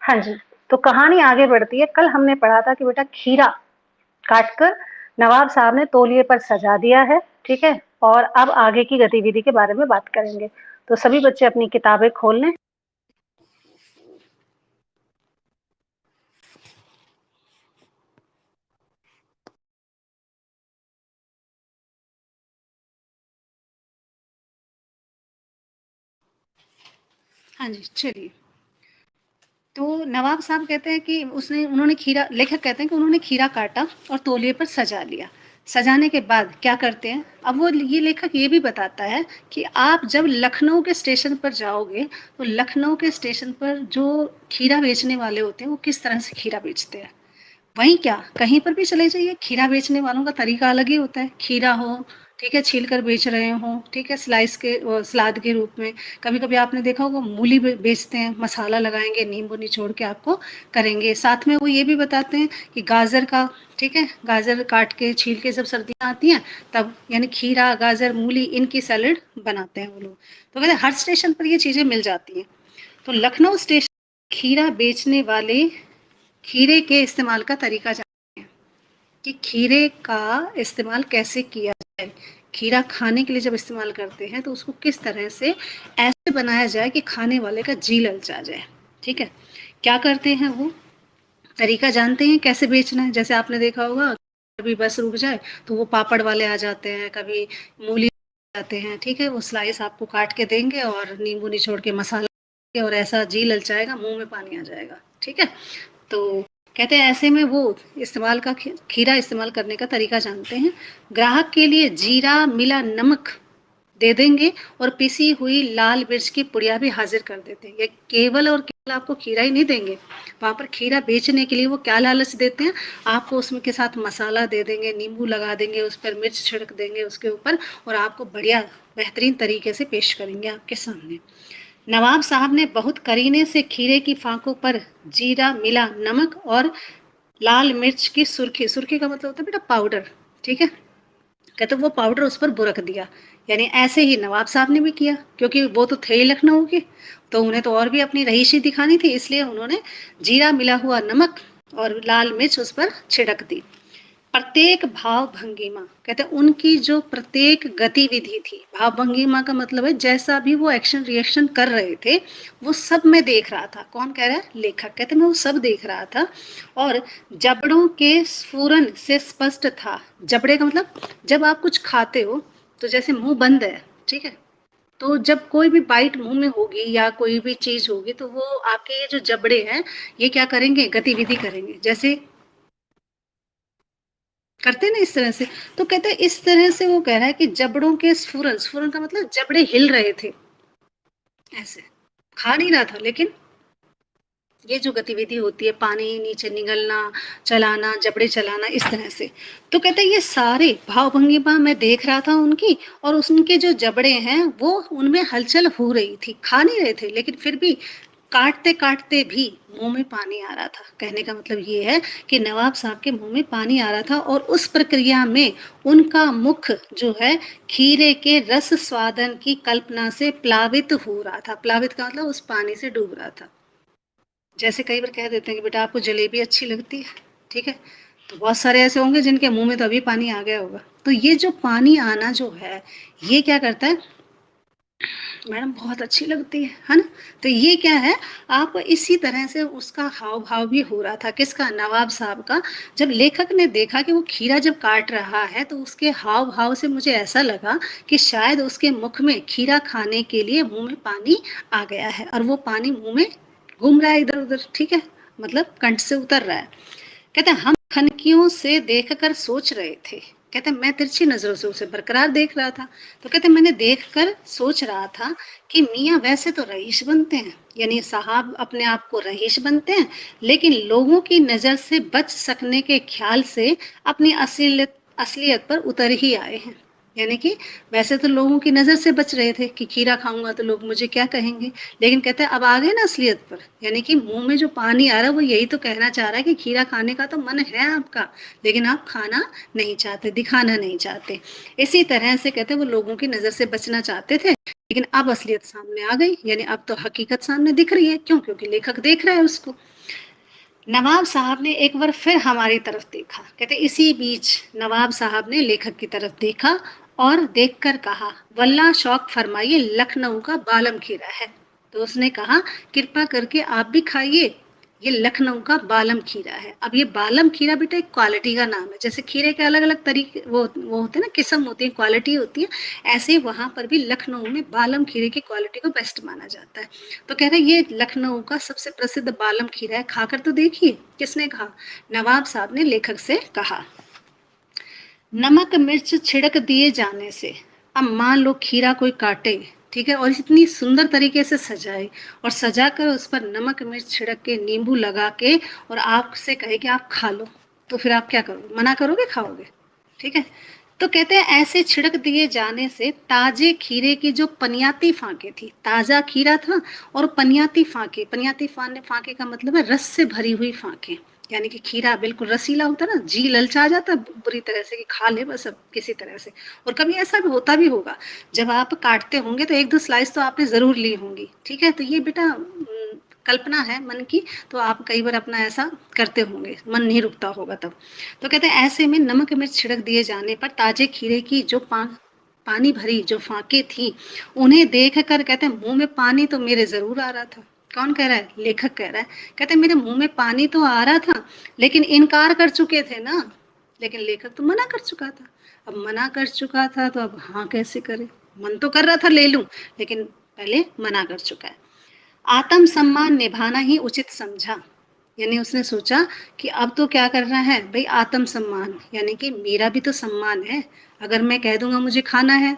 हाँ जी, तो कहानी आगे बढ़ती है। कल हमने पढ़ा था कि बेटा खीरा काटकर नवाब साहब ने तौलिए पर सजा दिया है, ठीक है? और अब आगे की गतिविधि के बारे में बात करेंगे। तो सभी बच्चे अपनी किताबें खोल लें। हाँ जी, चलिए। तो नवाब साहब कहते हैं कि उन्होंने खीरा, लेखक कहते हैं कि उन्होंने खीरा काटा और तौलिए पर सजा लिया। सजाने के बाद क्या करते हैं? अब वो ये लेखक ये भी बताता है कि आप जब लखनऊ के स्टेशन पर जाओगे, तो लखनऊ के स्टेशन पर जो खीरा बेचने वाले होते हैं, वो किस तरह से खीरा बेचते हैं। वहीं क्या, कहीं पर भी चले जाइए, खीरा बेचने वालों का तरीका अलग ही होता है। खीरा हो, ठीक है, छील कर बेच रहे हो, ठीक है, स्लाइस के सलाद के रूप में। कभी कभी आपने देखा होगा मूली बेचते हैं, मसाला लगाएंगे, नींबू निचोड़ के आपको करेंगे। साथ में वो ये भी बताते हैं कि गाजर का, ठीक है, गाजर काट के छील के जब सर्दियाँ आती हैं तब, यानी खीरा, गाजर, मूली, इनकी सैलेड बनाते हैं वो लोग। तो कहते हैं हर स्टेशन पर ये चीज़ें मिल जाती हैं। तो लखनऊ स्टेशन खीरा बेचने वाले खीरे के इस्तेमाल का तरीका जानते हैं कि खीरे का इस्तेमाल कैसे किया जाए। खीरा खाने के लिए जब इस्तेमाल करते हैं तो उसको किस तरह से ऐसे बनाया जाए कि खाने वाले का जी ललचा जाए। ठीक है, क्या करते हैं वो, तरीका जानते हैं कैसे बेचना है। जैसे आपने देखा होगा, कभी बस रुक जाए तो वो पापड़ वाले आ जाते हैं, कभी मूली आते हैं, ठीक है, वो स्लाइस आपको काट के देंगे और नींबू निचोड़ के मसाला, और ऐसा जी ललचाएगा, मुंह में पानी आ जाएगा। ठीक है, तो कहते हैं ऐसे में वो इस्तेमाल का खीरा इस्तेमाल करने का तरीका जानते हैं। ग्राहक के लिए जीरा मिला नमक दे देंगे और पिसी हुई लाल मिर्च की पुड़िया भी हाजिर कर देते हैं। ये केवल और केवल आपको खीरा ही नहीं देंगे, वहाँ पर खीरा बेचने के लिए वो क्या लालच देते हैं, आपको उसमें के साथ मसाला दे देंगे, नींबू लगा देंगे, उस पर मिर्च छिड़क देंगे उसके ऊपर, और आपको बढ़िया बेहतरीन तरीके से पेश करेंगे आपके सामने। नवाब साहब ने बहुत करीने से खीरे की फांकों पर जीरा मिला नमक और लाल मिर्च की सुर्खी, सुर्खी का मतलब होता है बेटा पाउडर, ठीक है, कहते वो पाउडर उस पर बुरक दिया। यानी ऐसे ही नवाब साहब ने भी किया, क्योंकि वो तो थे ही लखनऊ के, तो उन्हें तो और भी अपनी रहीशी दिखानी थी, इसलिए उन्होंने जीरा मिला हुआ नमक और लाल मिर्च उस पर छिड़क दी। प्रत्येक भाव भंगिमा, कहते हैं उनकी जो प्रत्येक गतिविधि थी, भाव भंगिमा का मतलब है जैसा भी वो एक्शन रिएक्शन कर रहे थे, वो सब मैं देख रहा था। कौन कह रहा है? लेखक। कहते मैं वो सब देख रहा था और जबड़ों के स्फुरन से स्पष्ट था। जबड़े का मतलब, जब आप कुछ खाते हो तो जैसे मुंह बंद है, ठीक है, तो जब कोई भी बाइट मुंह में होगी या कोई भी चीज होगी तो वो आपके ये जो जबड़े हैं ये क्या करेंगे, गतिविधि करेंगे, जैसे करते ना इस तरह से। तो कहते हैं इस तरह से वो कह रहा है कि जबड़ों के स्फुरन, स्फुरन का मतलब जबड़े हिल रहे थे, ऐसे खा नहीं रहा था, लेकिन ये जो गतिविधि होती है, पानी नीचे निगलना, चलाना, जबड़े चलाना, इस तरह से। तो कहते हैं ये सारे भाव भंगिमा मैं देख रहा था उनकी, और उनके जो जबड़े हैं वो उनमें हलचल हो रही थी, खा नहीं रहे थे लेकिन फिर भी काटते काटते भी मुंह में पानी आ रहा था। कहने का मतलब ये है कि नवाब साहब के मुंह में पानी आ रहा था, और उस प्रक्रिया में उनका मुख जो है खीरे के रस स्वादन की कल्पना से प्लावित हो रहा था। प्लावित का मतलब उस पानी से डूब रहा था। जैसे कई बार कह देते हैं कि बेटा आपको जलेबी अच्छी लगती है, ठीक है, तो बहुत सारे ऐसे होंगे जिनके मुंह में तो अभी पानी आ गया होगा। तो ये जो पानी आना जो है, ये क्या करता है, मैडम बहुत अच्छी लगती है ना। तो ये क्या है, आप इसी तरह से उसका हाव भाव भी हो रहा था, किसका, नवाब साहब का। जब लेखक ने देखा कि वो खीरा जब काट रहा है तो उसके हाव भाव से मुझे ऐसा लगा कि शायद उसके मुख में खीरा खाने के लिए मुंह में पानी आ गया है, और वो पानी मुंह में घूम रहा है इधर उधर, ठीक है, मतलब कंठ से उतर रहा है। कहते हैं हम खनकियों से देखकर सोच रहे थे, कहते हैं मैं तिरछी नजरों से उसे बरकरार देख रहा था। तो कहते हैं मैंने देखकर सोच रहा था कि मियाँ वैसे तो रईस बनते हैं, यानी साहब अपने आप को रईस बनते हैं, लेकिन लोगों की नजर से बच सकने के ख्याल से अपनी असलियत असलियत पर उतर ही आए हैं। यानी कि वैसे तो लोगों की नज़र से बच रहे थे कि खीरा खाऊंगा तो लोग मुझे क्या कहेंगे, लेकिन कहते हैं अब आ गए ना असलियत पर, यानी कि मुंह में जो पानी आ रहा है वो यही तो कहना चाह रहा है कि खीरा खाने का तो मन है आपका, लेकिन आप खाना नहीं चाहते, दिखाना नहीं चाहते। इसी तरह से कहते हैं वो लोगों की नज़र से बचना चाहते थे, लेकिन अब असलियत सामने आ गई, यानी अब तो हकीकत सामने दिख रही है। क्यों? क्योंकि लेखक देख रहा है उसको। नवाब साहब ने एक बार फिर हमारी तरफ देखा। कहते इसी बीच नवाब साहब ने लेखक की तरफ देखा और देखकर कहा, वल्लाह शौक फरमाइए, लखनऊ का बालम खीरा है। तो उसने कहा, कृपा करके आप भी खाइए, ये लखनऊ का बालम खीरा है। अब ये बालम खीरा बेटा एक क्वालिटी का नाम है, जैसे खीरे के अलग अलग तरीके वो होते हैं ना, किस्म होती है, क्वालिटी होती है, ऐसे ही वहां पर भी लखनऊ में बालम खीरे की क्वालिटी को बेस्ट माना जाता है। तो कह रहे ये लखनऊ का सबसे प्रसिद्ध बालम खीरा है, खाकर तो देखिए। किसने कहा? नवाब साहब ने लेखक से कहा। नमक मिर्च छिड़क दिए जाने से, अब मान लो खीरा कोई काटे, ठीक है, और इतनी सुंदर तरीके से सजाए और सजा कर उस पर नमक मिर्च छिड़क के, नींबू लगा के, और आपसे कहे कि आप खा लो, तो फिर आप क्या करोगे? मना करोगे? खाओगे? ठीक है। तो कहते हैं ऐसे छिड़क दिए जाने से ताजे खीरे की जो पनियाती फांके थी, ताजा खीरा था और पनियाती फांके, पनियाती फांके का मतलब है रस से भरी हुई फांके, यानी कि खीरा बिल्कुल रसीला होता है ना, जी ललचा जाता है बुरी तरह से कि खा ले बस अब किसी तरह से। और कभी ऐसा भी होता भी होगा, जब आप काटते होंगे तो एक दो स्लाइस तो आपने जरूर ली होंगी, ठीक है। तो ये बेटा कल्पना है मन की, तो आप कई बार अपना ऐसा करते होंगे, मन नहीं रुकता होगा तब। तो कहते हैं ऐसे में नमक मिर्च छिड़क दिए जाने पर ताजे खीरे की जो पानी भरी जो फांके थी, उन्हें देख कर कहते हैं मुंह में पानी तो मेरे जरूर आ रहा था। कौन कह रहा है? लेखक कह रहा है। कहते मेरे मुंह में पानी तो आ रहा था, लेकिन इनकार कर चुके थे ना, लेकिन लेखक तो मना कर चुका था। अब मना कर चुका था तो अब हाँ कैसे करे? मन तो कर रहा था ले लूं, लेकिन पहले मना कर चुका है। आत्म सम्मान निभाना ही उचित समझा, यानी उसने सोचा कि अब तो क्या करना है भाई, आत्म सम्मान, यानी कि मेरा भी तो सम्मान है। अगर मैं कह दूंगा मुझे खाना है,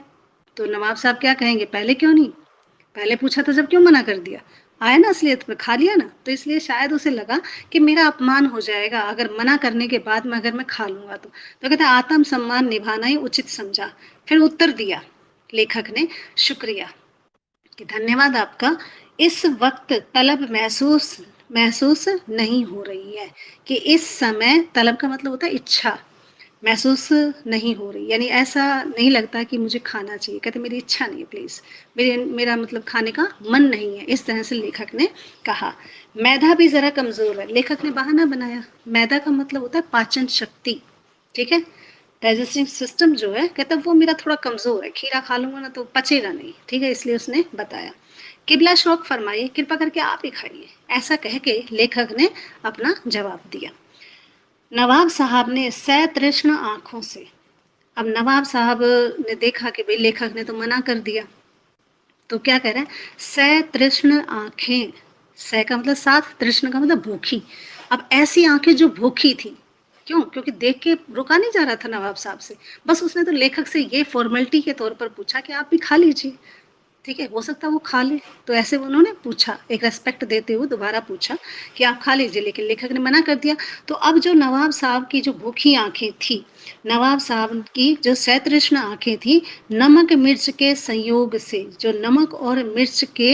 तो नवाब साहब क्या कहेंगे, पहले क्यों नहीं, पहले पूछा था जब क्यों मना कर दिया? आया ना असलियत में, खा लिया ना। तो इसलिए शायद उसे लगा कि मेरा अपमान हो जाएगा अगर मना करने के बाद में अगर मैं खा लूंगा तो कहते आत्म सम्मान निभाना ही उचित समझा। फिर उत्तर दिया लेखक ने, शुक्रिया, कि धन्यवाद आपका, इस वक्त तलब महसूस महसूस नहीं हो रही है, कि इस समय, तलब का मतलब होता है इच्छा, महसूस नहीं हो रही, यानी ऐसा नहीं लगता कि मुझे खाना चाहिए। कहते मेरी इच्छा नहीं है, प्लीज मेरा मतलब खाने का मन नहीं है, इस तरह से लेखक ने कहा। मैदा भी जरा कमजोर है, लेखक ने बहाना बनाया। मैदा का मतलब होता है पाचन शक्ति, ठीक है, डाइजेस्टिव सिस्टम जो है, कहता वो मेरा थोड़ा कमजोर है, खीरा खा लूंगा ना तो पचेगा नहीं, ठीक है, इसलिए उसने बताया। किबला शौक फरमाइए, कृपा करके आप ही खाइए, ऐसा कह के लेखक ने अपना जवाब दिया। नवाब साहब ने सतृष्ण आंखों से, अब नवाब साहब ने देखा कि भाई लेखक ने तो मना कर दिया, तो क्या कह रहे हैं, सतृष्ण आंखें, स का मतलब साथ, तृष्ण का मतलब भूखी। अब ऐसी आंखें जो भूखी थी, क्यों? क्योंकि देख के रुका नहीं जा रहा था नवाब साहब से, बस उसने तो लेखक से ये फॉर्मेलिटी के तौर पर पूछा कि आप भी खा लीजिए, ठीक है, हो सकता है वो खा ले, तो ऐसे उन्होंने पूछा, एक रेस्पेक्ट देते हुए दोबारा पूछा कि आप खा लीजिए, लेकिन लेखक ने मना कर दिया। तो अब जो नवाब साहब की जो भूखी आंखें थी, नवाब साहब की जो सतृष्ण आंखें थी, नमक मिर्च के संयोग से, जो नमक और मिर्च के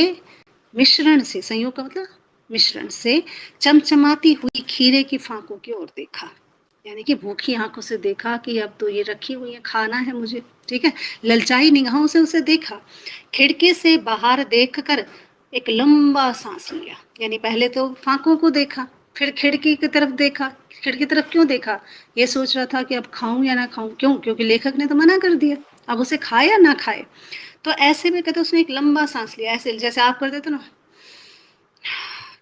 मिश्रण से, संयोग का मतलब मिश्रण से, चमचमाती हुई खीरे की फांकों की ओर देखा, यानी कि भूखी आंखों से देखा कि अब तो ये रखी हुई है, खाना है मुझे, ठीक है, ललचाई निगाहों से उसे देखा। खिड़की से बाहर देखकर एक लंबा सांस लिया, यानी पहले तो फांकों को देखा, फिर खिड़की की तरफ देखा। खिड़की की तरफ क्यों देखा? ये सोच रहा था कि अब खाऊं या ना खाऊं, क्यों? क्योंकि लेखक ने तो मना कर दिया, अब उसे खाए या ना खाए। तो ऐसे में कहते उसने एक लंबा सांस लिया, ऐसे जैसे आप कर देते ना,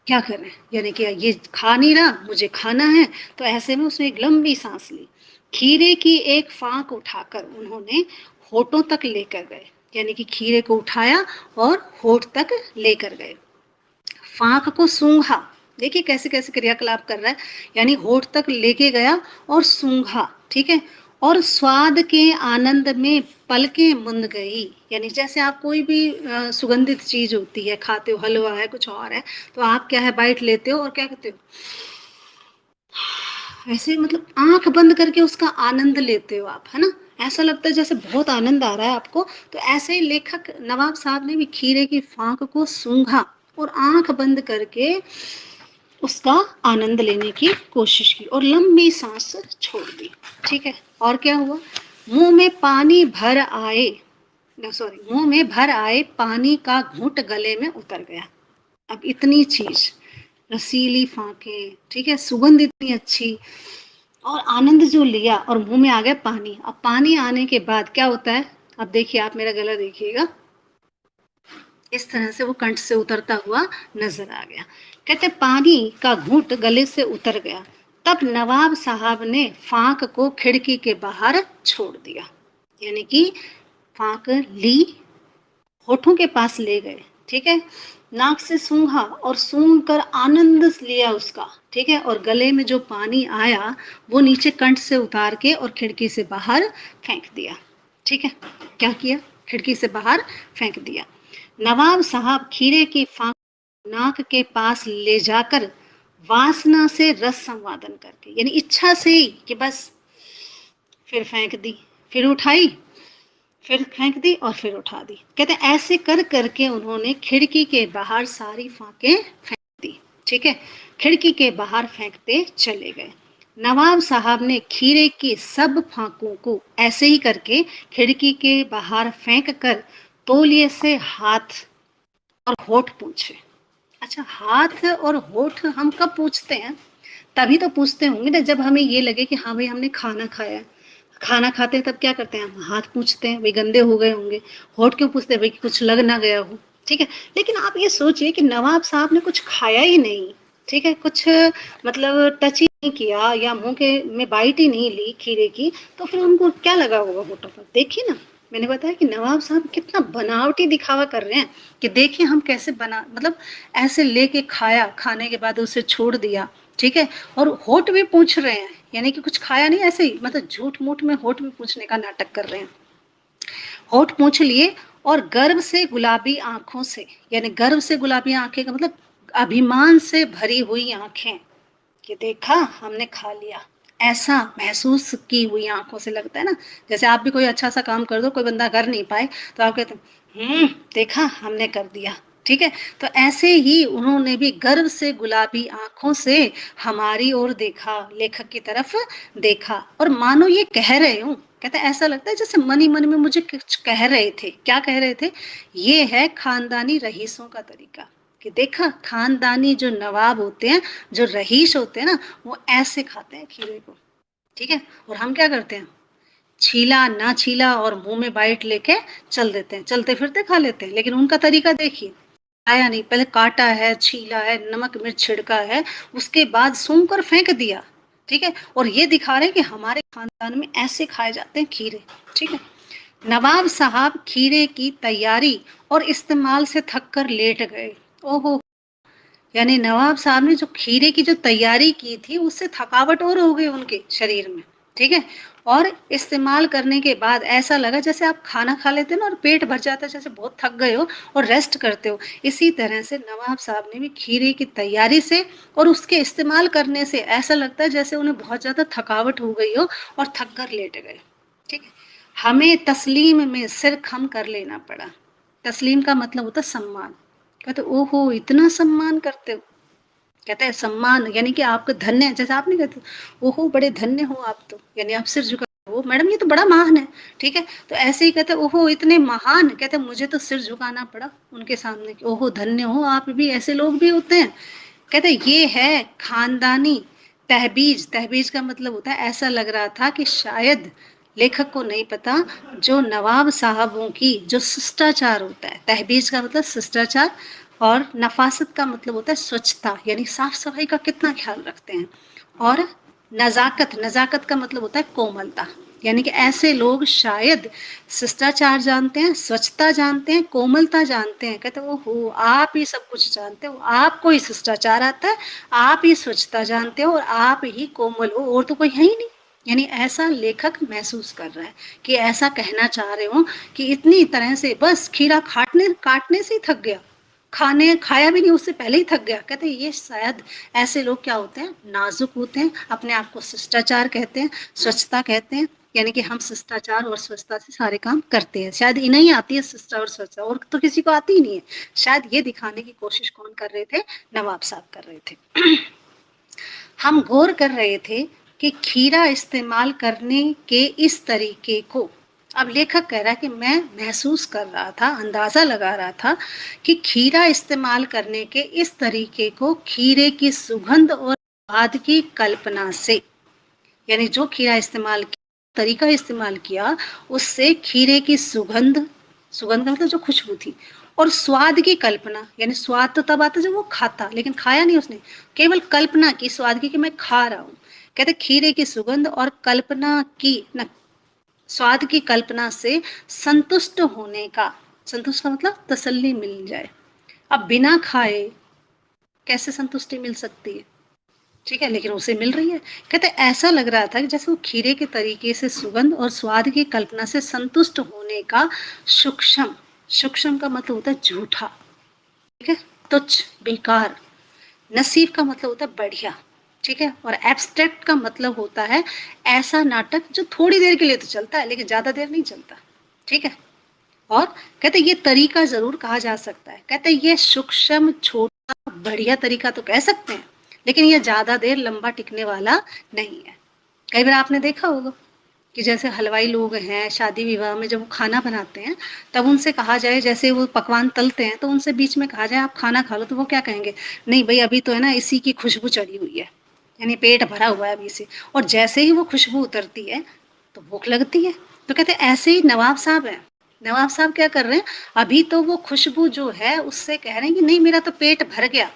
क्या कर रहे हैं, यानी कि ये खा नहीं रहा, मुझे खाना है, तो ऐसे में उसने एक लंबी सांस ली। खीरे की एक फांक उठाकर उन्होंने होठों तक लेकर गए, यानी कि खीरे को उठाया और होठ तक लेकर गए। फांक को सूंघा, देखिए कैसे कैसे क्रियाकलाप कर रहा है, यानी होठ तक लेके गया और सूंघा, ठीक है, और स्वाद के आनंद में पलकें मुंद गई, यानी जैसे आप कोई भी सुगंधित चीज होती है, खाते हो, हलवा है, कुछ और है, तो आप क्या है, बाइट लेते हो और क्या कहते हो, ऐसे मतलब आंख बंद करके उसका आनंद लेते हो आप, है ना, ऐसा लगता है जैसे बहुत आनंद आ रहा है आपको। तो ऐसे ही लेखक नवाब साहब ने भी खीरे की फांक को सूंघा और आंख बंद करके उसका आनंद लेने की कोशिश की और लंबी सांस छोड़ दी, ठीक है। और क्या हुआ, मुंह में पानी भर आए, सॉरी, मुंह में भर आए पानी का घूंट गले में उतर गया। अब इतनी चीज, रसीली फांके, ठीक है, सुगंध इतनी अच्छी, और आनंद जो लिया, और मुंह में आ गया पानी। अब पानी आने के बाद क्या होता है, अब देखिए, आप मेरा गला देखिएगा, इस तरह से वो कंठ से उतरता हुआ नजर आ गया। कहते पानी का घूंट गले से उतर गया। तब नवाब साहब ने फांक को खिड़की के बाहर छोड़ दिया, यानी कि फांक ली, होठों के पास ले गए, ठीक है, नाक से सूंघा और सूंघ कर आनंद लिया उसका, ठीक है, और गले में जो पानी आया वो नीचे कंठ से उतार के और खिड़की से बाहर फेंक दिया, ठीक है। क्या किया, खिड़की से बाहर फेंक दिया। नवाब साहब खीरे की फांक नाक के पास ले जाकर वासना से रस संवादन करके, यानी इच्छा से ही कि बस, फिर फेंक दी, फिर उठाई, फिर फेंक दी और फिर उठा दी। कहते ऐसे कर करके उन्होंने खिड़की के बाहर सारी फांके फेंक दी, ठीक है, खिड़की के बाहर फेंकते चले गए। नवाब साहब ने खीरे की सब फांकों को ऐसे ही करके खिड़की के बाहर फेंक कर तौलिए से हाथ और होठ पूछे। अच्छा, हाथ और होठ हम कब पूछते हैं, तभी तो पूछते होंगे ना जब हमें ये लगे कि हाँ भाई हमने खाना खाया है। खाना खाते हैं तब क्या करते हैं, हम हाथ पूछते हैं, भाई गंदे हो गए होंगे। होठ क्यों पूछते हैं, भाई कुछ लग ना गया हो, ठीक है। लेकिन आप ये सोचिए कि नवाब साहब ने कुछ खाया ही नहीं, ठीक है, कुछ मतलब टच ही नहीं किया या मुंह के में बाइट ही नहीं ली खीरे की, तो फिर उनको क्या लगा होगा होठों पर। देखिए ना, मैंने बताया कि नवाब साहब कितना बनावटी दिखावा कर रहे हैं कि देखिए हम कैसे बना, मतलब ऐसे लेके खाया, खाने के बाद उसे छोड़ दिया, ठीक है, और होठ भी पूछ रहे हैं, यानी कि कुछ खाया नहीं, ऐसे ही मतलब झूठ मूठ में होठ भी पूछने का नाटक कर रहे हैं। होठ पूछ लिए और गर्व से गुलाबी आंखों से, यानी गर्व से गुलाबी आंखें का मतलब अभिमान से भरी हुई आंखें, कि देखा हमने खा लिया, ऐसा महसूस की हुई आंखों से, लगता है ना जैसे आप भी कोई अच्छा सा काम कर दो, कोई बंदा कर नहीं पाए तो आप कहते देखा हमने कर दिया, ठीक है। तो ऐसे ही उन्होंने भी गर्व से गुलाबी आंखों से हमारी ओर देखा, लेखक की तरफ देखा, और मानो ये कह रहे हो, कहते ऐसा लगता है जैसे मन ही मन में मुझे कुछ कह रहे थे। क्या कह रहे थे, ये है खानदानी रईसों का तरीका, कि देखा खानदानी जो नवाब होते हैं, जो रईस होते हैं ना, वो ऐसे खाते हैं खीरे को, ठीक है। और हम क्या करते हैं, छीला ना छीला और मुंह में बाइट लेके चल देते हैं, चलते फिरते खा लेते हैं। लेकिन उनका तरीका देखिए, आया नहीं, पहले काटा है, छीला है, नमक मिर्च छिड़का है, उसके बाद सूंघ कर फेंक दिया, ठीक है, और ये दिखा रहे हैं कि हमारे खानदान में ऐसे खाए जाते हैं खीरे, ठीक है। नवाब साहब खीरे की तैयारी और इस्तेमाल से थक कर लेट गए। ओहो, यानी नवाब साहब ने जो खीरे की जो तैयारी की थी उससे थकावट और हो गई उनके शरीर में, ठीक है। और इस्तेमाल करने के बाद ऐसा लगा जैसे आप खाना खा लेते हो ना और पेट भर जाता है, जैसे बहुत थक गए हो और रेस्ट करते हो, इसी तरह से नवाब साहब ने भी खीरे की तैयारी से और उसके इस्तेमाल करने से ऐसा लगता है जैसे उन्हें बहुत ज़्यादा थकावट हो गई हो और थक कर लेट गए, ठीक है। हमें तस्लीम में सिर खम कर लेना पड़ा। तस्लीम का मतलब होता है सम्मान। कहते ओहो इतना सम्मान करते हो, कहते हैं सम्मान यानी कि आपका धन्य, जैसे आप नहीं कहते ओहो बड़े धन्य हो आप, तो यानी आप सिर झुका, ओ मैडम ये तो बड़ा महान है, ठीक है। तो ऐसे ही कहते ओहो इतने महान, कहते मुझे तो सिर झुकाना पड़ा उनके सामने, ओहो धन्य हो आप भी, ऐसे लोग भी होते हैं। कहते ये है खानदानी तहबीज। तहबीज का मतलब होता है, ऐसा लग रहा था कि शायद लेखक को नहीं पता जो नवाब साहबों की जो शिष्टाचार होता है, तहबीज का मतलब शिष्टाचार, और नफासत का मतलब होता है स्वच्छता, यानी साफ सफाई का कितना ख्याल रखते हैं, और नजाकत, नजाकत का मतलब होता है कोमलता, यानी कि ऐसे लोग शायद शिष्टाचार जानते हैं, स्वच्छता जानते हैं, कोमलता जानते हैं। कहते वो हो आप ही सब कुछ जानते हो, आपको ही शिष्टाचार आता है, आप ही स्वच्छता जानते हो और आप ही कोमल हो, और तो कोई है ही नहीं। यानी ऐसा लेखक महसूस कर रहा है कि ऐसा कहना चाह रहे हो कि इतनी तरह से बस खीरा काटने काटने से ही थक गया, खाने खाया भी नहीं उससे पहले ही थक गया। कहते हैं ये शायद ऐसे लोग क्या होते हैं, नाजुक होते हैं, अपने आप को शिष्टाचार कहते हैं, स्वच्छता कहते हैं, यानी कि हम शिष्टाचार और स्वच्छता से सारे काम करते हैं। शायद इन्हें ही आती है शिष्टा और स्वच्छता, और तो किसी को आती ही नहीं है। शायद ये दिखाने की कोशिश कौन कर रहे थे, नवाब साहब कर रहे थे। हम गौर कर रहे थे कि खीरा इस्तेमाल करने के इस तरीके को, अब लेखक कह रहा है कि मैं महसूस कर रहा था, अंदाजा लगा रहा था कि खीरा इस्तेमाल करने के इस तरीके को खीरे की सुगंध और स्वाद की कल्पना से, यानी जो खीरा इस्तेमाल तरीका इस्तेमाल किया उससे खीरे की सुगंध, सुगंध का मतलब जो खुशबू थी, और स्वाद की कल्पना, यानी स्वाद तो तब आता जब वो खाता, लेकिन खाया नहीं उसने, केवल कल्पना की स्वाद की कि मैं खा रहा हूँ। कहते खीरे की सुगंध और कल्पना की न, स्वाद की कल्पना से संतुष्ट होने का, संतुष्ट का मतलब तसल्ली मिल जाए। अब बिना खाए कैसे संतुष्टि मिल सकती है, ठीक है, लेकिन उसे मिल रही है। कहते ऐसा लग रहा था कि जैसे वो खीरे के तरीके से सुगंध और स्वाद की कल्पना से संतुष्ट होने का सूक्ष्म, सूक्ष्म का मतलब होता है झूठा, ठीक है, तुच्छ, बेकार। नसीब का मतलब होता है बढ़िया, ठीक है, और एब्स्ट्रैक्ट का मतलब होता है ऐसा नाटक जो थोड़ी देर के लिए तो चलता है लेकिन ज्यादा देर नहीं चलता, ठीक है। और कहते ये तरीका जरूर कहा जा सकता है, कहते ये सूक्ष्म, छोटा, बढ़िया तरीका तो कह सकते हैं, लेकिन ये ज्यादा देर लंबा टिकने वाला नहीं है। कई बार आपने देखा होगा कि जैसे हलवाई लोग हैं शादी विवाह में, जब वो खाना बनाते हैं तब उनसे कहा जाए, जैसे वो पकवान तलते हैं तो उनसे बीच में कहा जाए आप खाना खा लो, तो वो क्या कहेंगे, नहीं भाई अभी तो है ना इसी की खुशबू चढ़ी हुई है, यानी पेट भरा हुआ है अभी से, और जैसे ही वो खुशबू उतरती है तो भूख लगती है। तो कहते हैं ऐसे ही नवाब साहब हैं, नवाब साहब क्या कर रहे हैं, अभी तो वो खुशबू जो है उससे कह रहे हैं कि नहीं मेरा तो पेट भर गया।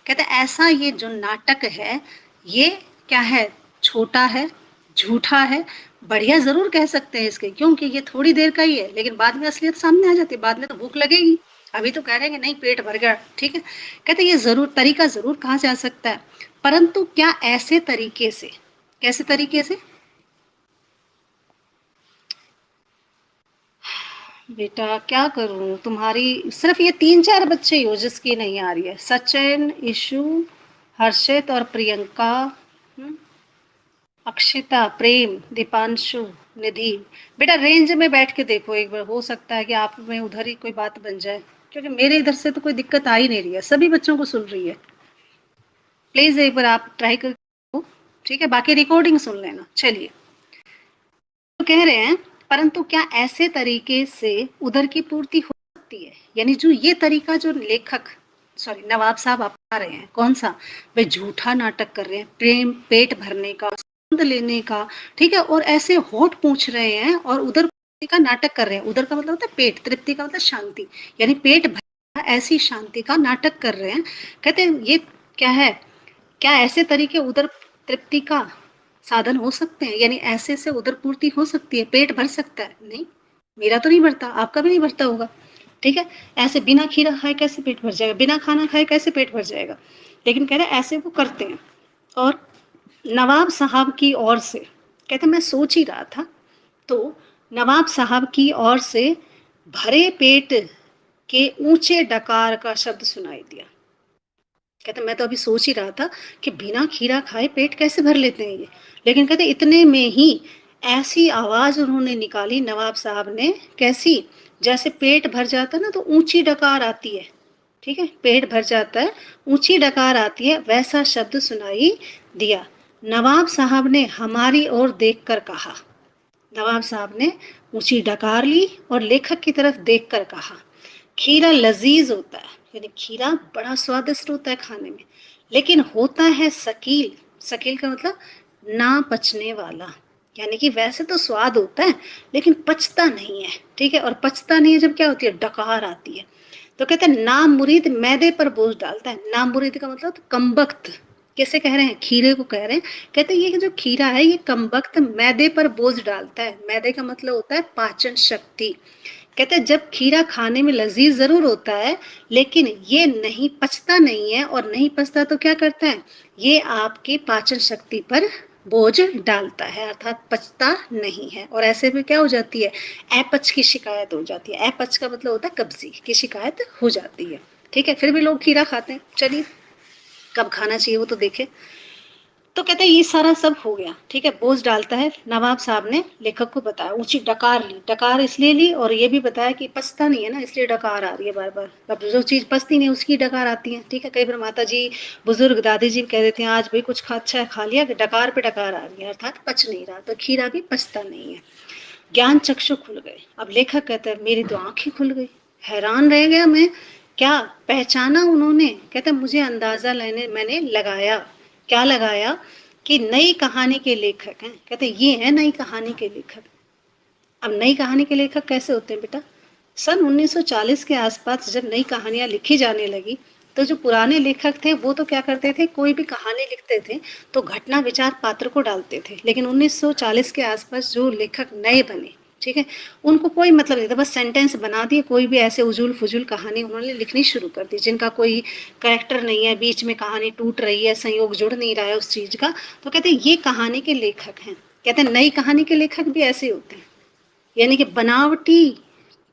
कहते हैं ऐसा ये जो नाटक है ये क्या है, छोटा है, झूठा है, बढ़िया जरूर कह सकते हैं इसके, क्योंकि ये थोड़ी देर का ही है, लेकिन बाद में असलियत सामने आ जाती है, बाद में तो भूख लगेगी, अभी तो कह रहे हैं कि नहीं पेट भर गया, ठीक है। कहते ये जरूर तरीका जरूर कहा जा सकता है, परंतु क्या ऐसे तरीके से, कैसे तरीके से, बेटा क्या करूं, तुम्हारी सिर्फ ये 3-4 बच्चे ही हो जिसकी नहीं आ रही है, सचिन, इशु, हर्षित और प्रियंका, अक्षिता, प्रेम, दीपांशु, निधि। बेटा रेंज में बैठ के देखो एक बार, हो सकता है कि आप में उधर ही कोई बात बन जाए, क्योंकि मेरे इधर से तो कोई दिक्कत आ ही नहीं रही है, सभी बच्चों को सुन रही है। प्लीज एक बार आप ट्राई कर, ठीक है, बाकी रिकॉर्डिंग सुन लेना। चलिए, तो कह रहे हैं परंतु क्या ऐसे तरीके से उदर की पूर्ति हो सकती है, यानी जो ये तरीका जो लेखक, सॉरी नवाब साहब अपना रहे हैं, कौन सा, वे झूठा नाटक कर रहे हैं, प्रेम पेट भरने का, आनंद लेने का, ठीक है, और ऐसे होठ पूछ रहे हैं और उदर पूर्ति का नाटक कर रहे हैं। उदर का मतलब होता है पेट, तृप्ति का मतलब शांति, यानी पेट भरना, ऐसी शांति का नाटक कर रहे हैं। कहते हैं ये क्या है, क्या ऐसे तरीके उदर तृप्ति का साधन हो सकते हैं, यानी ऐसे से उदर पूर्ति हो सकती है, पेट भर सकता है, नहीं मेरा तो नहीं भरता, आपका भी नहीं भरता होगा, ठीक है। ऐसे बिना खीरा खाए कैसे पेट भर जाएगा, बिना खाना खाए कैसे पेट भर जाएगा, लेकिन कह रहे ऐसे वो करते हैं। और नवाब साहब की ओर से, कहते मैं सोच ही रहा था, तो नवाब साहब की ओर से भरे पेट के ऊंचे डकार का शब्द सुनाई दिया। कहते मैं तो अभी सोच ही रहा था कि बिना खीरा खाए पेट कैसे भर लेते हैं ये, लेकिन कहते इतने में ही ऐसी आवाज उन्होंने निकाली नवाब साहब ने, कैसी, जैसे पेट भर जाता है ना तो ऊंची डकार आती है, ठीक है, पेट भर जाता है ऊंची डकार आती है, वैसा शब्द सुनाई दिया। नवाब साहब ने हमारी ओर देखकर कहा, नवाब साहब ने ऊंची डकार ली और लेखक की तरफ देखकर कहा, खीरा लजीज होता है, यानी खीरा बड़ा स्वादिष्ट होता है खाने में, लेकिन होता है सकील, सकील का मतलब ना पचने वाला, यानी कि वैसे तो स्वाद होता है लेकिन पचता नहीं है, ठीक है, और पचता नहीं है जब क्या होती है, डकार आती है। तो कहते हैं नाम मुरीद मैदे पर बोझ डालता है, नाम मुरीद का मतलब तो कमबख्त, कैसे कह रहे हैं, खीरे को कह रहे हैं, कहते हैं ये जो खीरा है ये कमबख्त मैदे पर बोझ डालता है, मैदे का मतलब होता है पाचन शक्ति। कहते हैं जब खीरा खाने में लजीज जरूर होता है लेकिन ये नहीं पचता नहीं है, और नहीं पचता तो क्या करता है, ये आपकी पाचन शक्ति पर बोझ डालता है, अर्थात पचता नहीं है, और ऐसे में क्या हो जाती है, अपच की शिकायत हो जाती है, अपच का मतलब होता है कब्जी की शिकायत हो जाती है, ठीक है। फिर भी लोग खीरा खाते हैं, चलिए कब खाना चाहिए वो तो देखें। तो कहते हैं ये सारा सब हो गया, ठीक है, बोझ डालता है, नवाब साहब ने लेखक को बताया, ऊंची डकार ली, डकार इसलिए ली और ये भी बताया कि पचता नहीं है ना इसलिए डकार आ रही है बार बार, अब जो चीज पचती नहीं उसकी डकार आती है, ठीक है। कई बार माता जी, बुजुर्ग दादी जी कह देते हैं आज भाई कुछ अच्छा खा लिया कि डकार पे डकार आ रही है, अर्थात पच नहीं रहा, तो खीरा भी पचता नहीं है। ज्ञान चक्षु खुल गए। अब लेखक कहता है मेरी तो आंखें खुल गई, हैरान रह गया मैं, क्या पहचाना उन्होंने। कहते हैं मुझे अंदाजा लेने मैंने लगाया, क्या लगाया कि नई कहानी के लेखक हैं। कहते ये है नई कहानी के लेखक। अब नई कहानी के लेखक कैसे होते हैं बेटा, सन 1940 के आसपास जब नई कहानियां लिखी जाने लगी तो जो पुराने लेखक थे वो तो क्या करते थे, कोई भी कहानी लिखते थे तो घटना विचार पात्र को डालते थे। लेकिन 1940 के आसपास जो लेखक नए बने, ठीक है, उनको कोई मतलब नहीं था, बस सेंटेंस बना दिए, कोई भी ऐसे उजूल फुजूल कहानी उन्होंने लिखनी शुरू कर दी जिनका कोई कैरेक्टर नहीं है, बीच में कहानी टूट रही है, संयोग जुड़ नहीं रहा है उस चीज का, तो कहते हैं ये कहानी के लेखक हैं। कहते हैं नई कहानी के लेखक भी ऐसे होते हैं, यानी कि बनावटी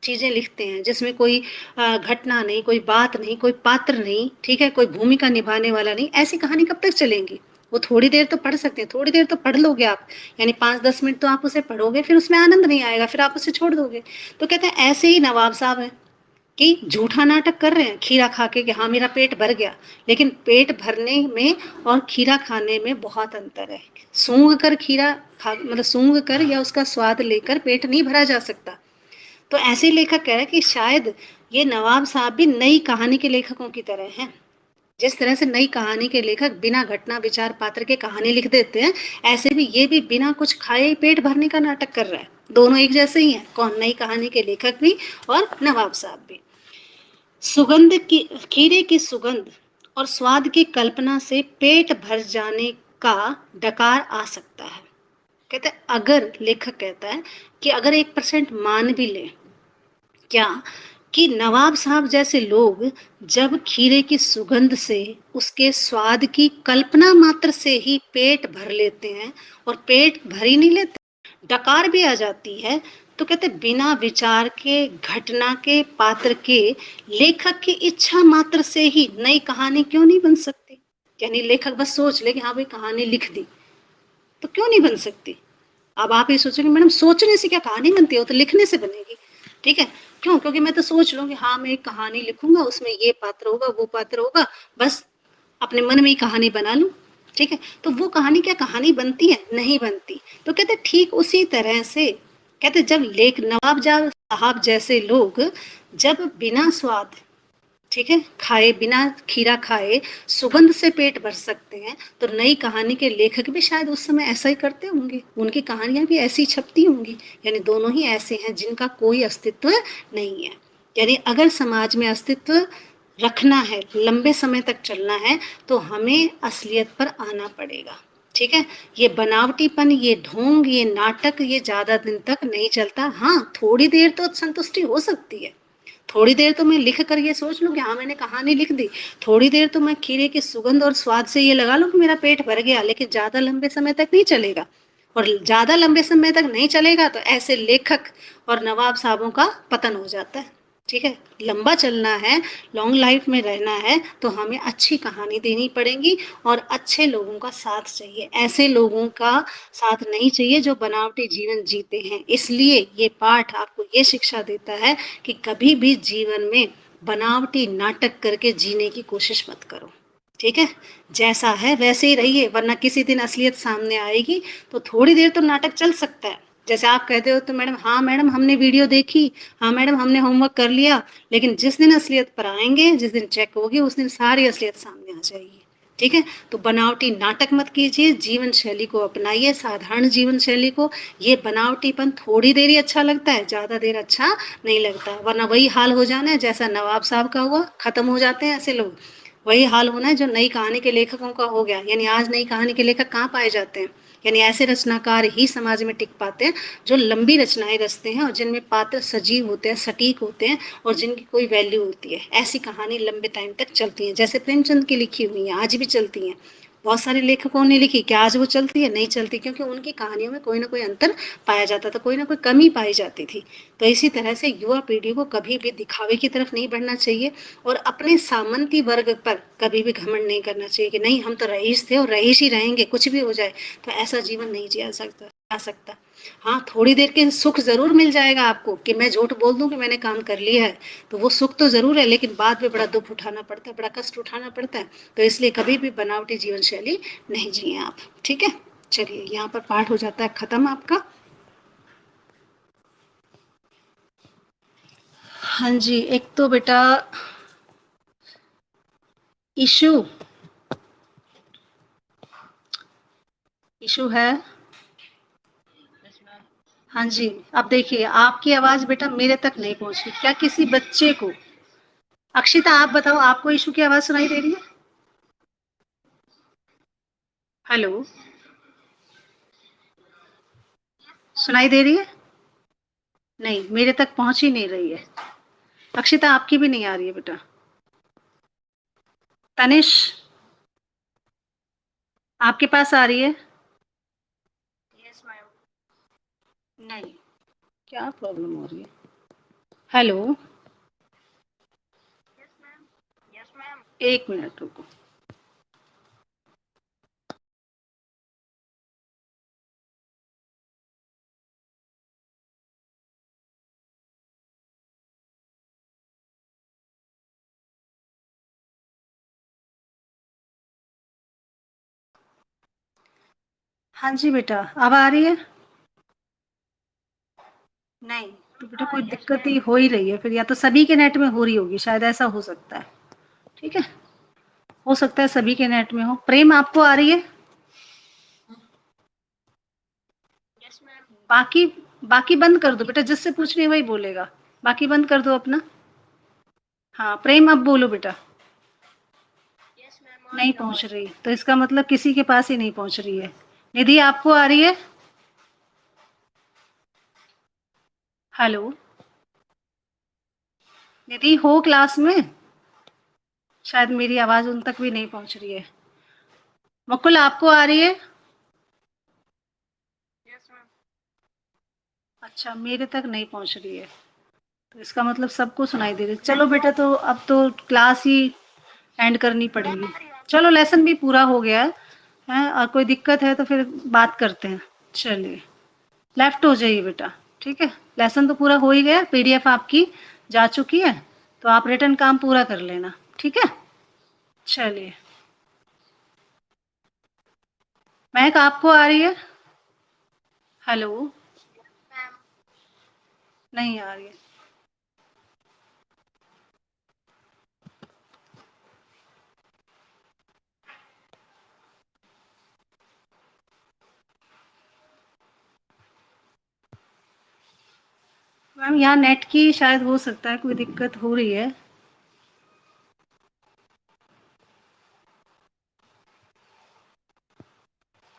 चीजें लिखते हैं जिसमें कोई घटना नहीं, कोई बात नहीं, कोई पात्र नहीं, ठीक है, कोई भूमिका निभाने वाला नहीं। ऐसी कहानी कब तक चलेंगी, वो थोड़ी देर तो पढ़ सकते हैं, थोड़ी देर तो पढ़ लोगे आप, यानी 5-10 मिनट तो आप उसे पढ़ोगे, फिर उसमें आनंद नहीं आएगा, फिर आप उसे छोड़ दोगे। तो कहते हैं ऐसे ही नवाब साहब हैं कि झूठा नाटक कर रहे हैं खीरा खा के कि हाँ मेरा पेट भर गया, लेकिन पेट भरने में और खीरा खाने में बहुत अंतर है। सूंघ कर खीरा खा, मतलब सूंघ कर या उसका स्वाद लेकर पेट नहीं भरा जा सकता। तो ऐसे लेखक कह रहे हैं कि शायद ये नवाब साहब भी नई कहानी के लेखकों की तरह हैं। जिस तरह से नई कहानी के लेखक बिना घटना विचार पात्र के कहानी लिख देते हैं, ऐसे भी ये भी बिना कुछ खाए पेट भरने का नाटक कर रहा है। दोनों एक जैसे ही हैं, कौन, नई कहानी के लेखक भी और नवाब साहब भी। सुगंध की, खीरे की सुगंध और स्वाद की कल्पना से पेट भर जाने का डकार आ सकता है। कहते हैं अगर, लेखक कहता है कि अगर 1% मान भी ले, क्या, कि नवाब साहब जैसे लोग जब खीरे की सुगंध से, उसके स्वाद की कल्पना मात्र से ही पेट भर लेते हैं, और पेट भर ही नहीं लेते, डकार भी आ जाती है, तो कहते बिना विचार के, घटना के, पात्र के, लेखक की इच्छा मात्र से ही नई कहानी क्यों नहीं बन सकती। यानी लेखक बस सोच ले कि हाँ भाई कहानी लिख दी, तो क्यों नहीं बन सकती। अब आप ये सोचोगे मैडम सोचने से क्या कहानी बनती है, वो तो लिखने से बनेगी, ठीक है। क्यों, क्योंकि मैं तो सोच लूंगी हाँ मैं एक कहानी लिखूंगा, उसमें ये पात्र होगा, वो पात्र होगा, बस अपने मन में ही कहानी बना लूं, ठीक है। तो वो कहानी क्या कहानी बनती है, नहीं बनती। तो कहते ठीक उसी तरह से, कहते जब लेख नवाब साहब जैसे लोग जब बिना स्वाद, ठीक है, खाए, बिना खीरा खाए सुगंध से पेट भर सकते हैं, तो नई कहानी के लेखक भी शायद उस समय ऐसा ही करते होंगे, उनकी कहानियां भी ऐसी छपती होंगी। यानी दोनों ही ऐसे हैं जिनका कोई अस्तित्व नहीं है। यानी अगर समाज में अस्तित्व रखना है, लंबे समय तक चलना है, तो हमें असलियत पर आना पड़ेगा, ठीक है। ये बनावटीपन, ये ढोंग, ये नाटक, ये ज्यादा दिन तक नहीं चलता। हाँ थोड़ी देर तो संतुष्टि हो सकती है, थोड़ी देर तो मैं लिख कर ये सोच लूँ कि हाँ मैंने कहानी लिख दी, थोड़ी देर तो मैं खीरे की सुगंध और स्वाद से ये लगा लूँ कि मेरा पेट भर गया, लेकिन ज्यादा लंबे समय तक नहीं चलेगा। और ज्यादा लंबे समय तक नहीं चलेगा तो ऐसे लेखक और नवाब साहबों का पतन हो जाता है, ठीक है। लंबा चलना है, लॉन्ग लाइफ में रहना है, तो हमें अच्छी कहानी देनी पड़ेगी और अच्छे लोगों का साथ चाहिए। ऐसे लोगों का साथ नहीं चाहिए जो बनावटी जीवन जीते हैं। इसलिए ये पाठ आपको ये शिक्षा देता है कि कभी भी जीवन में बनावटी नाटक करके जीने की कोशिश मत करो, ठीक है। जैसा है वैसे ही रहिए, वरना किसी दिन असलियत सामने आएगी। तो थोड़ी देर तो नाटक चल सकता है, जैसे आप कहते हो तो मैडम, हाँ मैडम हमने वीडियो देखी, हाँ मैडम हमने होमवर्क कर लिया, लेकिन जिस दिन असलियत पर आएंगे, जिस दिन चेक होगी, उस दिन सारी असलियत सामने आ जाएगी, ठीक है। तो बनावटी नाटक मत कीजिए, जीवन शैली को अपनाइए, साधारण जीवन शैली को। ये बनावटीपन थोड़ी देर ही अच्छा लगता है, ज्यादा देर अच्छा नहीं लगता, वरना वही हाल हो जाना है जैसा नवाब साहब का हुआ, खत्म हो जाते हैं ऐसे लोग। वही हाल होना है जो नई कहानी के लेखकों का हो गया। यानी आज नई कहानी के लेखक कहाँ पाए जाते हैं, यानी ऐसे रचनाकार ही समाज में टिक पाते हैं जो लंबी रचनाएं रचते हैं और जिनमें पात्र सजीव होते हैं, सटीक होते हैं, और जिनकी कोई वैल्यू होती है। ऐसी कहानी लंबे टाइम तक चलती है, जैसे प्रेमचंद की लिखी हुई है, आज भी चलती हैं। बहुत सारे लेखकों ने लिखी, क्या आज वो चलती है, नहीं चलती, क्योंकि उनकी कहानियों में कोई ना कोई अंतर पाया जाता था, कोई ना कोई कमी पाई जाती थी। तो इसी तरह से युवा पीढ़ी को कभी भी दिखावे की तरफ नहीं बढ़ना चाहिए, और अपने सामंती वर्ग पर कभी भी घमंड नहीं करना चाहिए कि नहीं हम तो रईस थे और रईस ही रहेंगे, कुछ भी हो जाए। तो ऐसा जीवन नहीं जिया सकता। हाँ थोड़ी देर के सुख जरूर मिल जाएगा आपको, कि मैं झूठ बोल दूं कि मैंने काम कर लिया है, तो वो सुख तो जरूर है, लेकिन बाद में बड़ा दुख उठाना पड़ता है, बड़ा कष्ट उठाना पड़ता है। तो इसलिए कभी भी बनावटी जीवन शैली नहीं जिए आप, ठीक है। चलिए यहाँ पर पाठ हो जाता है खत्म आपका। हाँ जी, एक तो बेटा इशू इशू है। हाँ जी, अब देखिए आपकी आवाज़ बेटा मेरे तक नहीं पहुँच रही। क्या किसी बच्चे को अक्षिता आप बताओ आपको इशू की आवाज़ सुनाई दे रही है? हेलो, सुनाई दे रही है? नहीं, मेरे तक पहुँच ही नहीं रही है। अक्षिता आपकी भी नहीं आ रही है बेटा। तनिष आपके पास आ रही है? नहीं, क्या प्रॉब्लम हो रही है? हेलो, एक मिनट रुको। हाँ जी बेटा, अब आ रही है? नहीं, तो बेटा कोई दिक्कत ही हो ही रही है फिर, या तो सभी के नेट में हो रही होगी, शायद ऐसा हो सकता है। ठीक है, हो सकता है सभी के नेट में हो। प्रेम आपको आ रही है? बाकी बाकी बंद कर दो बेटा, जिससे पूछ रही है वही बोलेगा। बाकी बंद कर दो अपना। हाँ प्रेम अब बोलो बेटा। नहीं पहुंच रही, तो इसका मतलब किसी के पास ही नहीं पहुंच रही है। निधि आपको आ रही है? हेलो निधि, हो क्लास में? शायद मेरी आवाज उन तक भी नहीं पहुंच रही है। मुकुल आपको आ रही है? अच्छा, मेरे तक नहीं पहुंच रही है, तो इसका मतलब सबको सुनाई दे रही है। चलो बेटा, तो अब तो क्लास ही एंड करनी पड़ेगी। चलो लेसन भी पूरा हो गया है, हैं? और कोई दिक्कत है तो फिर बात करते हैं। चलिए, लेफ्ट हो जाइए बेटा। ठीक है, लेसन तो पूरा हो ही गया, पीडीएफ आपकी जा चुकी है, तो आप रिटर्न काम पूरा कर लेना। ठीक है, चलिए। महक आपको आ रही है? हेलो, नहीं आ रही है। मैम यहाँ नेट की शायद हो सकता है कोई दिक्कत हो रही है।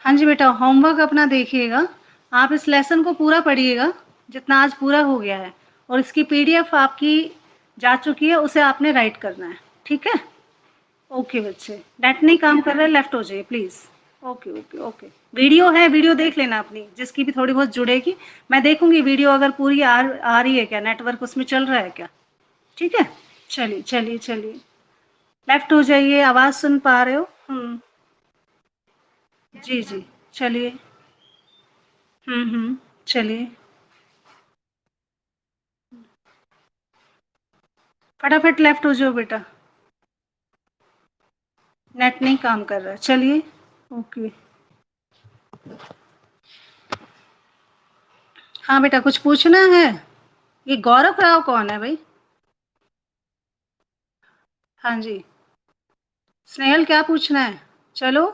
हाँ जी बेटा, होमवर्क अपना देखिएगा। आप इस लेसन को पूरा पढ़िएगा जितना आज पूरा हो गया है, और इसकी पीडीएफ आपकी जा चुकी है, उसे आपने राइट करना है। ठीक है, ओके बच्चे। नेट नहीं काम कर रहा है, लेफ्ट हो जाइए please. Okay okay okay. Video है, वीडियो देख लेना अपनी, जिसकी भी थोड़ी बहुत जुड़ेगी। मैं देखूंगी वीडियो अगर पूरी आ रही है क्या, नेटवर्क उसमें चल रहा है क्या। ठीक है, चलिए चलिए चलिए, लेफ्ट हो जाइए। आवाज़ सुन पा रहे हो? जी जी, चलिए। चलिए, फटाफट लेफ्ट हो जाओ बेटा, नेट नहीं काम कर रहा है। चलिए, ओके। हाँ बेटा, कुछ पूछना है? ये गौरव राव कौन है भाई? हाँ जी, स्नेहल क्या पूछना है? चलो,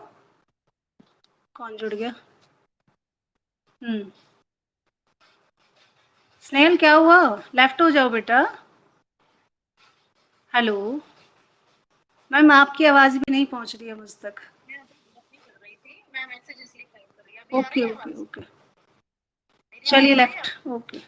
कौन जुड़ गया? स्नेहल क्या हुआ? लेफ्ट हो जाओ बेटा। हेलो मैम, आपकी आवाज़ भी नहीं पहुंच रही है मुझ तक। ओके ओके ओके, चलिए लेफ्ट। ओके।